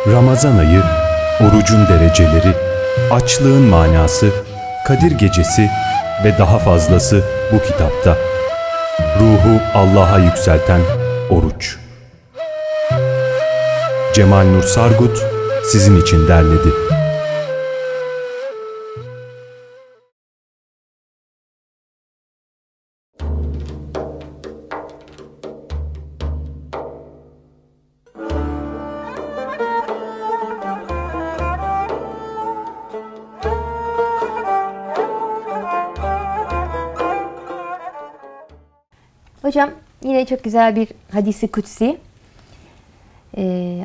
Ramazan ayı, orucun dereceleri, açlığın manası, Kadir Gecesi ve daha fazlası bu kitapta. Ruhu Allah'a yükselten oruç. Cemal Nur Sargut sizin için derledi. Hocam yine çok güzel bir hadisi kutsi.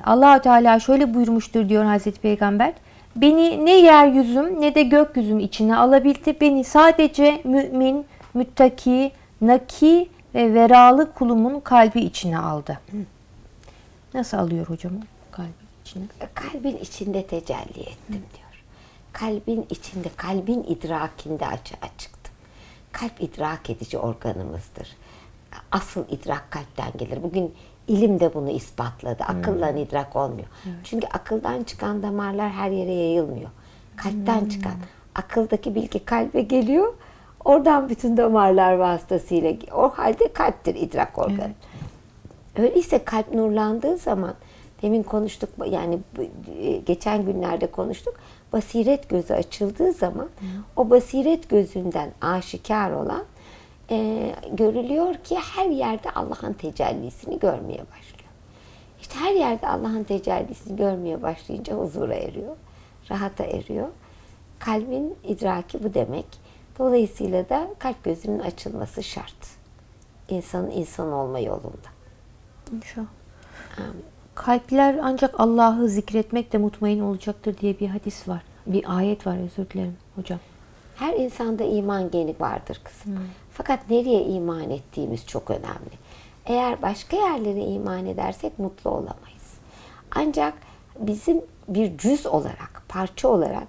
Allah-u Teala şöyle buyurmuştur diyor Hazreti Peygamber. Beni ne yeryüzüm ne de gökyüzüm içine alabildi. Beni sadece mümin, müttaki, naki ve veralı kulumun kalbi içine aldı. Nasıl alıyor hocam kalbi içine? Kalbin içinde tecelli ettim diyor. Kalbin içinde, kalbin idrakinde açığa çıktım. Kalp idrak edici organımızdır. Asıl idrak kalpten gelir. Bugün ilim de bunu ispatladı. Akılla idrak olmuyor. Evet. Çünkü akıldan çıkan damarlar her yere yayılmıyor. Kalpten çıkan. Akıldaki bilgi kalbe geliyor. Oradan bütün damarlar vasıtasıyla. O halde kalptir idrak organı. Evet. Öyleyse kalp nurlandığı zaman, demin konuştuk, yani geçen günlerde konuştuk. Basiret gözü açıldığı zaman o basiret gözünden aşikar olan görülüyor ki her yerde Allah'ın tecellisini görmeye başlıyor. İşte her yerde Allah'ın tecellisini görmeye başlayınca huzura eriyor, rahata eriyor. Kalbin idraki bu demek. Dolayısıyla da kalp gözünün açılması şart. İnsanın insan olma yolunda. İnşallah. Kalpler ancak Allah'ı zikretmekle mutmain olacaktır diye bir hadis var. Bir ayet var, özür dilerim hocam. Her insanda iman geni vardır kızım. Fakat nereye iman ettiğimiz çok önemli. Eğer başka yerlere iman edersek mutlu olamayız. Ancak bizim bir cüz olarak, parça olarak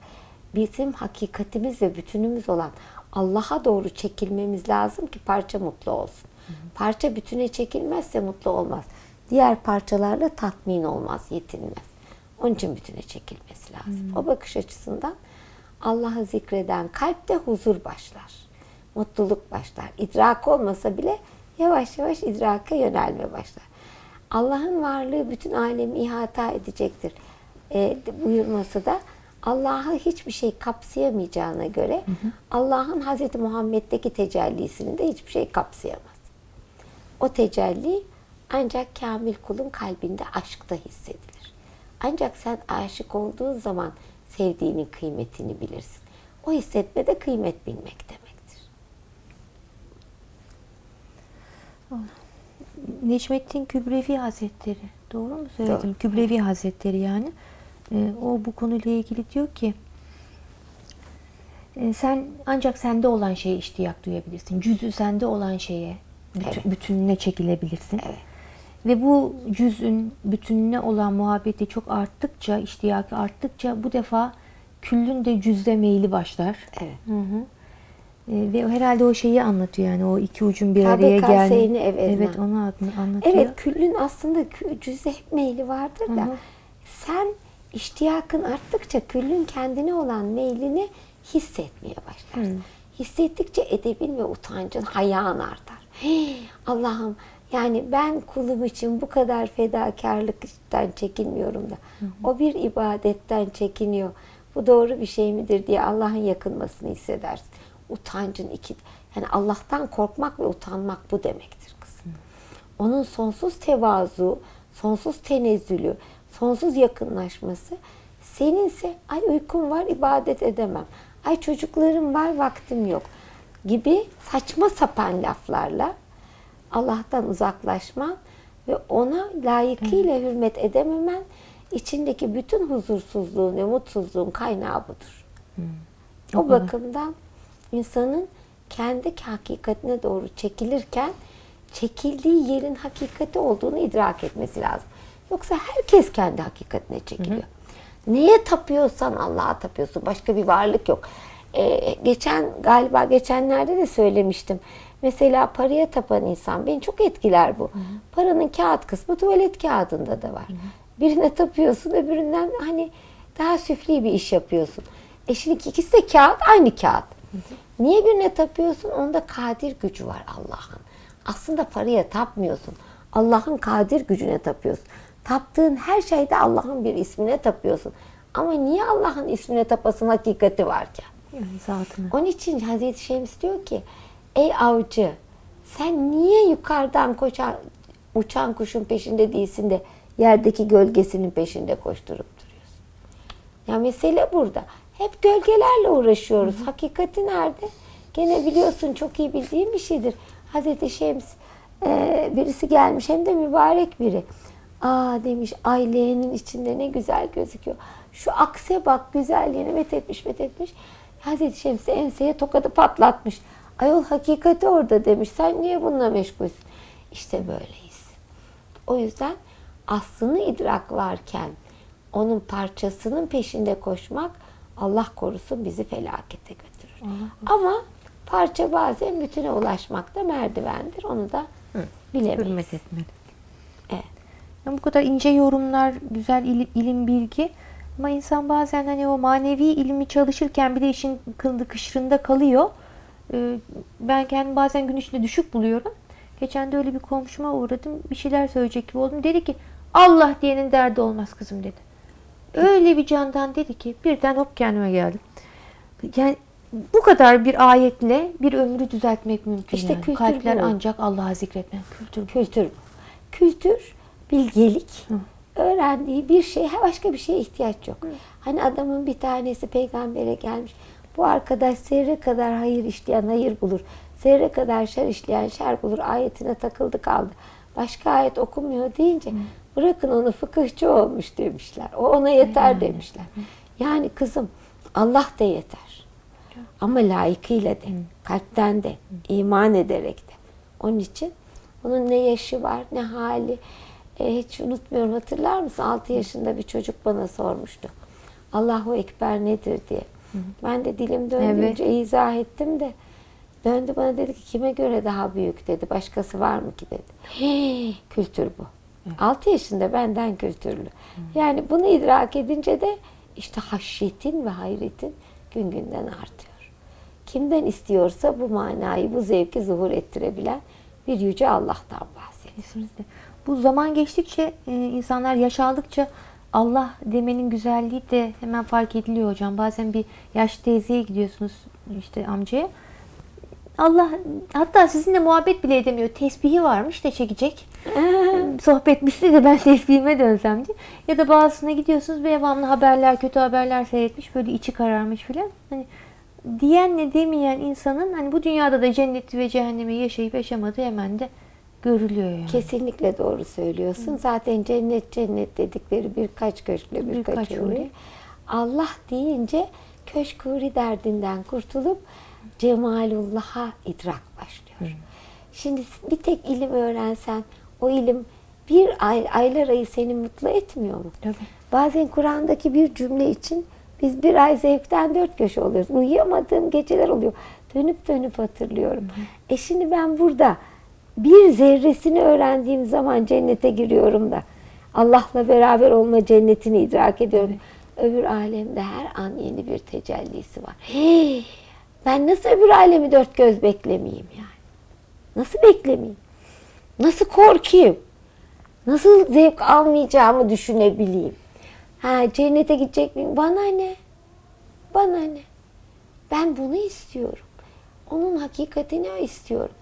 bizim hakikatimiz ve bütünümüz olan Allah'a doğru çekilmemiz lazım ki parça mutlu olsun. Parça bütüne çekilmezse mutlu olmaz. Diğer parçalarla tatmin olmaz, yetinmez. Onun için bütüne çekilmesi lazım. O bakış açısından Allah'ı zikreden kalpte huzur başlar. Mutluluk başlar. İdrak olmasa bile yavaş yavaş idraka yönelme başlar. Allah'ın varlığı bütün alemi ihata edecektir buyurması da Allah'ı hiçbir şey kapsayamayacağına göre Allah'ın Hazreti Muhammed'deki tecellisini de hiçbir şey kapsayamaz. O tecelli ancak kamil kulun kalbinde aşkta hissedilir. Ancak sen aşık olduğun zaman sevdiğinin kıymetini bilirsin. O hissetme de kıymet bilmek demektir. Necmettin Kübrevi Hazretleri, doğru mu söyledim? Doğru. Kübrevi Hazretleri yani. O bu konuyla ilgili diyor ki sen ancak sende olan şeye iştiyak duyabilirsin. Cüz'ü sende olan şeye bütününe çekilebilirsin. Evet. Ve bu cüz'ün bütününe olan muhabbeti çok arttıkça, iştiyakı arttıkça bu defa küllün de cüz'de meyli başlar. Evet. Ve herhalde o şeyi anlatıyor, yani o iki ucun bir araya gelme. Evet, onu anlatıyor. Evet, küllün aslında cüz'e hep meyli vardır da sen iştiyakın arttıkça küllün kendine olan meylini hissetmeye başlarsın. Hissettikçe edebin ve utancın, hayan artar. Allah'ım, yani ben kulum için bu kadar fedakarlıktan çekinmiyorum da o bir ibadetten çekiniyor. Bu doğru bir şey midir diye Allah'ın yakınmasını hissedersin. Utancın yani Allah'tan korkmak ve utanmak bu demektir kızım. Onun sonsuz tevazu, sonsuz tenezzülü, sonsuz yakınlaşması. Seninse ay uykum var ibadet edemem. Ay çocuklarım var vaktim yok gibi saçma sapan laflarla Allah'tan uzaklaşman ve ona layıkıyla hürmet edememen içindeki bütün huzursuzluğun ve mutsuzluğun kaynağı budur. O bakımdan insanın kendi hakikatine doğru çekilirken çekildiği yerin hakikati olduğunu idrak etmesi lazım. Yoksa herkes kendi hakikatine çekiliyor. Neye tapıyorsan Allah'a tapıyorsun. Başka bir varlık yok. Galiba geçenlerde de söylemiştim. Mesela paraya tapan insan, beni çok etkiler bu. Paranın kağıt kısmı tuvalet kağıdında da var. Birine tapıyorsun, öbüründen hani daha süfli bir iş yapıyorsun. Şimdi ikisi de kağıt, aynı kağıt. Niye birine tapıyorsun? Onda kadir gücü var Allah'ın. Aslında paraya tapmıyorsun. Allah'ın kadir gücüne tapıyorsun. Taptığın her şeyde Allah'ın bir ismine tapıyorsun. Ama niye Allah'ın ismine tapasın hakikati varken? Yani zatına. Onun için Hazreti Şems diyor ki, ey avcı, sen niye yukarıdan uçan kuşun peşinde değilsin de yerdeki gölgesinin peşinde koşturup duruyorsun? Ya mesele burada. Hep gölgelerle uğraşıyoruz. Hakikati nerede? Gene biliyorsun, çok iyi bildiğim bir şeydir. Hazreti Şems birisi gelmiş, hem de mübarek biri. Aa demiş, ay leğenin içinde ne güzel gözüküyor. Şu akse bak, güzelliğini methetmiş. Hazreti Şems enseye tokadı patlatmış. Ayol hakikati orada demiş. Sen niye bununla meşgulsün? İşte böyleyiz. O yüzden aslını idrak varken onun parçasının peşinde koşmak, Allah korusun, bizi felakete götürür. Ama parça bazen bütüne ulaşmakta merdivendir. Onu da bilemeyiz. Hürmet etmeli. Evet. Yani bu kadar ince yorumlar, güzel ilim, bilgi. Ama insan bazen hani o manevi ilmi çalışırken bir de işin kıldı kışrında kalıyor. Ben kendimi bazen gün içinde düşük buluyorum. Geçen de öyle bir komşuma uğradım. Bir şeyler söyleyecek gibi oldum. Dedi ki, Allah diyenin derdi olmaz kızım dedi. Öyle bir candan dedi ki birden hop kendime geldim. Yani bu kadar bir ayetle bir ömrü düzeltmek mümkün. İşte yani. kültür Kalpler bu. ancak Allah'a zikretmek. Kültür bu. Kültür, bilgelik, öğrendiği bir şey, başka bir şeye ihtiyaç yok. Hani adamın bir tanesi peygambere gelmiş. Bu arkadaş zerre kadar hayır işleyen hayır bulur. Zerre kadar şer işleyen şer bulur. Ayetine takıldı kaldı. Başka ayet okumuyor deyince bırakın onu, fıkıhçı olmuş demişler. O ona yeter demişler. Yani kızım, Allah da yeter. Ama layıkıyla de, kalpten de, iman ederek de. Onun için onun ne yaşı var, ne hali. Hiç unutmuyorum, hatırlar mısın? 6 yaşında bir çocuk bana sormuştu. Allahu Ekber nedir diye. Ben de dilim döndüğünce izah ettim de döndü bana, dedi ki kime göre daha büyük dedi. Başkası var mı ki dedi. Kültür bu. 6 yaşında benden kültürlü. Yani bunu idrak edince de işte haşyetin ve hayretin gün günden artıyor. Kimden istiyorsa bu manayı, bu zevki zuhur ettirebilen bir yüce Allah'tan bahsediyor. Kesinlikle. Bu zaman geçtikçe, insanlar yaş aldıkça Allah demenin güzelliği de hemen fark ediliyor hocam. Bazen bir yaşlı teyzeye gidiyorsunuz, işte amcaya. Allah hatta sizinle muhabbet bile edemiyor. Tesbihi varmış da çekecek. Sohbet bitse de ben tesbihime dönsem diye. Ya da bazısına gidiyorsunuz, devamlı haberler, kötü haberler seyretmiş. Böyle içi kararmış filan. Hani diyenle demeyen insanın hani bu dünyada da cenneti ve cehennemi yaşayıp yaşamadığı hemen de görülüyor yani. Kesinlikle doğru söylüyorsun. Zaten cennet dedikleri birkaç köşkle birkaç huri. Allah deyince köşk huri derdinden kurtulup cemalullah'a idrak başlıyor. Şimdi bir tek ilim öğrensen, o ilim bir aylar ayı seni mutlu etmiyor mu? Tabii. Bazen Kur'an'daki bir cümle için biz bir ay zevkten 4 köşe oluyoruz. Uyuyamadığım geceler oluyor. Dönüp dönüp hatırlıyorum. Şimdi ben burada bir zerresini öğrendiğim zaman cennete giriyorum da Allah'la beraber olma cennetini idrak ediyorum. Öbür alemde her an yeni bir tecellisi var. Ben nasıl öbür alemi 4 göz beklemeyeyim yani? Nasıl beklemeyeyim? Nasıl korkayım? Nasıl zevk almayacağımı düşünebileyim? Cennete gidecek miyim? Bana ne? Bana ne? Ben bunu istiyorum. Onun hakikatini istiyorum.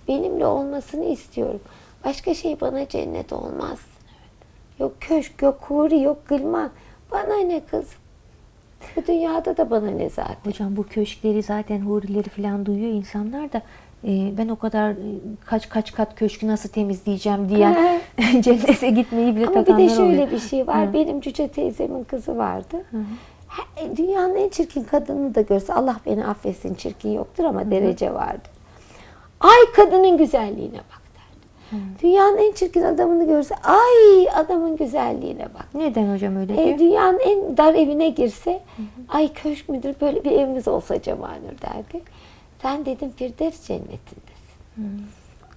Benimle olmasını istiyorum. Başka şey bana cennet olmaz. Yok köşk, yok huri, yok gılman. Bana ne kızım? Bu dünyada da bana ne zaten? Hocam bu köşkleri zaten hurileri falan duyuyor insanlar da ben o kadar kaç kat köşkü nasıl temizleyeceğim diyen cennete gitmeyi bile Ama bir takanlar de şöyle oluyor. bir şey var. Benim cüce teyzemin kızı vardı. Dünyanın en çirkin kadını da görse, Allah beni affetsin, çirkin yoktur ama derece vardı. Ay kadının güzelliğine bak derdi. Dünyanın en çirkin adamını görse, ay adamın güzelliğine bak. Neden hocam öyle diyor? Dünyanın en dar evine girse, ay köşk müdür, böyle bir evimiz olsa Cemalnur derdi. Sen dedim Firdevs cennetindesin.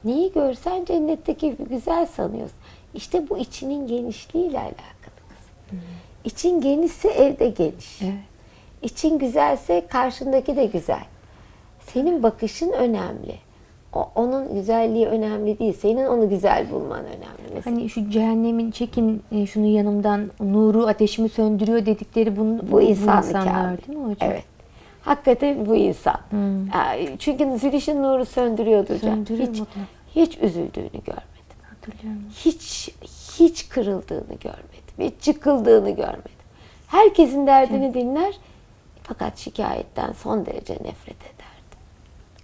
Neyi görsen cennetteki gibi güzel sanıyorsun. İşte bu içinin genişliğiyle alakalı. İçin genişse evde geniş. Evet. İçin güzelse karşındaki de güzel. Senin bakışın önemli. Onun güzelliği önemli değil. Senin onu güzel bulman önemli. Mesela. Hani şu cehennemin çekin şunu yanımdan, nuru ateşimi söndürüyor dedikleri Bu insanlar insanlık değil mi hocam? Evet. Hakikaten bu insan. Çünkü Züliş'in nuru söndürüyordu hocam. Söndürüyor Hiç, mutlaka. hiç üzüldüğünü görmedim. Hatırlıyorum. Hiç kırıldığını görmedim. Hiç yıkıldığını görmedim. Herkesin derdini dinler. Fakat şikayetten son derece nefret ederdi.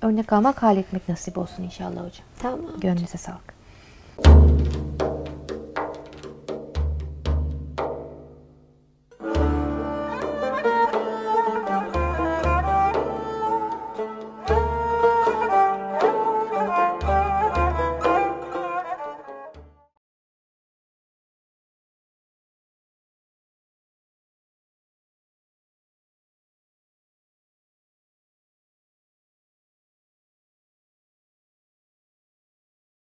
Örnek almak, hal etmek nasip olsun inşallah hocam. Tamam. Gönlünüze sağlık.